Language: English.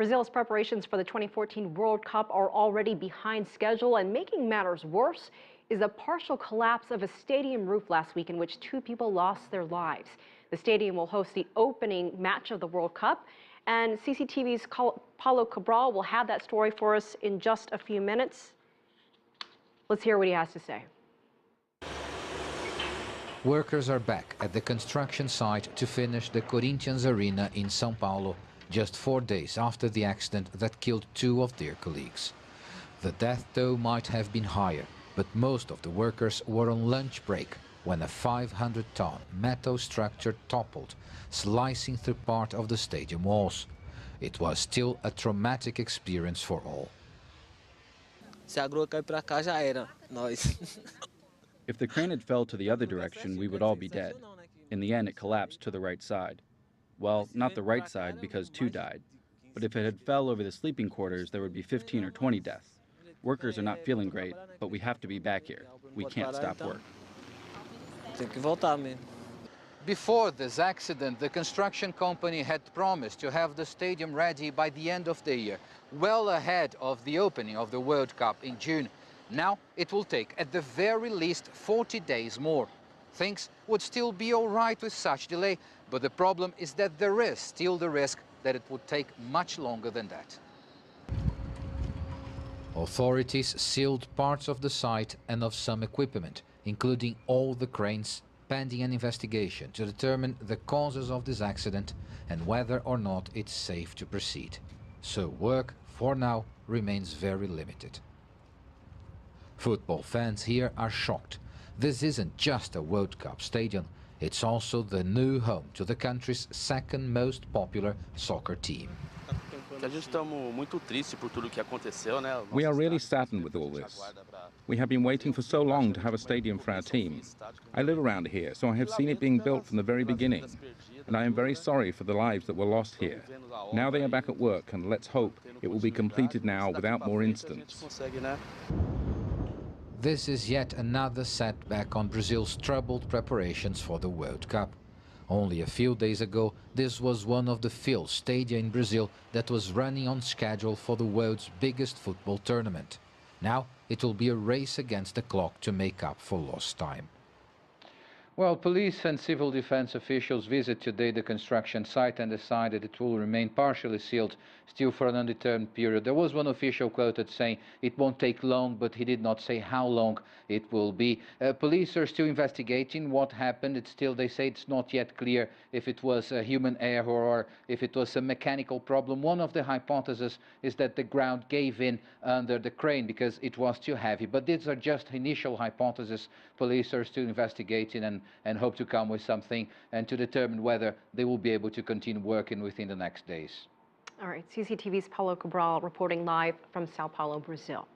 Brazil's preparations for the 2014 World Cup are already behind schedule, and making matters worse is the partial collapse of a stadium roof last week in which 2 people lost their lives. The stadium will host the opening match of the World Cup, and CCTV's Paulo Cabral will have that story for us in just a few minutes. Let's hear what he has to say. Workers are back at the construction site to finish the Corinthians Arena in São Paulo, just 4 days after the accident that killed 2 of their colleagues. The death toll might have been higher, but most of the workers were on lunch break when a 500-ton metal structure toppled, slicing through part of the stadium walls. It was still a traumatic experience for all. Se a grua cair pra cá, já era, nós. If the crane had fell to the other direction, we would all be dead. In the end, it collapsed to the right side. Well, not the right side because 2 died. But if it had fell over the sleeping quarters, there would be 15 or 20 deaths. Workers are not feeling great, but we have to be back here. We can't stop work. Tem que voltar mesmo. Before this accident, the construction company had promised to have the stadium ready by the end of the year, well ahead of the opening of the World Cup in June. Now it will take, at the very least, 40 days more. Things would still be all right with such delay, but the problem is that there is still the risk that it would take much longer than that. Authorities sealed parts of the site and of some equipment, including all the cranes, pending an investigation to determine the causes of this accident and whether or not it's safe to proceed. So work, for now, remains very limited. Football fans here are shocked. This isn't just a World Cup stadium, it's also the new home to the country's second most popular soccer team. We are really saddened with all this. We have been waiting for so long to have a stadium for our team. I live around here, so I have seen it being built from the very beginning. And I am very sorry for the lives that were lost here. Now they are back at work, and let's hope it will be completed now without more incidents. This is yet another setback on Brazil's troubled preparations for the World Cup. Only a few days ago, this was one of the few stadia in Brazil that was running on schedule for the world's biggest football tournament. Now it will be a race against the clock to make up for lost time. Well, police and civil defense officials visit today the construction site and decided it will remain partially sealed still for an undetermined period. There was one official quoted saying it won't take long, but he did not say how long it will be. Police are still investigating what happened. They say it's not yet clear if it was a human error or if it was a mechanical problem. One of the hypotheses is that the ground gave in under the crane because it was too heavy. But these are just initial hypotheses. Police are still investigating and hope to come with something and to determine whether they will be able to continue working within the next days. All right, CCTV's Paulo Cabral reporting live from Sao Paulo, Brazil.